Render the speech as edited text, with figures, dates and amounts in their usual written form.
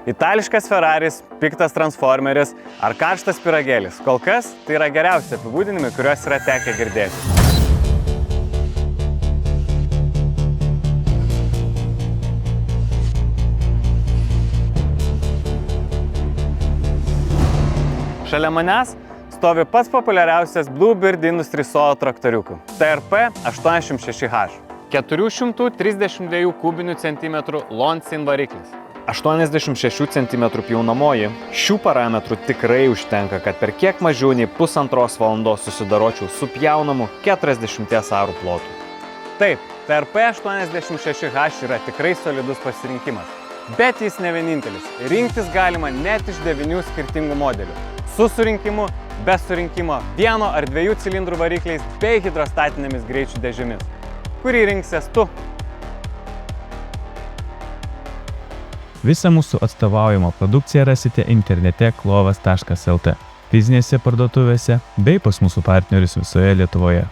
Itališkas Ferraris, piktas Transformeris ar karštas pyragėlis. Kol kas tai yra geriausi apibūdinimai, kuriuos yra tekę girdėti. Šalia manęs stovi pats populiariausias Bluebird Industry Solo traktoriukų TRP 86H. 432 kubinių centimetrų Lonsin variklis. 86 cm pjaunamoji. Šių parametrų tikrai užtenka, kad per kiek mažiau nei pusantros valandos susidaročiau su pjaunamu 40 arų plotu. Taip, TRP 86H yra tikrai solidus pasirinkimas. Bet jis ne vienintelis. Rinktis galima net iš 9 skirtingų modelių. Su surinkimu, be surinkimo, 1 ar 2 cilindrų varikliais bei hidrostatinėmis greičių dėžėmis. Kurį rinksies tu? Visą mūsų atstovaujamą produkciją rasite internete klovas.lt, fizinėse parduotuvėse bei pas mūsų partnerius visoje Lietuvoje.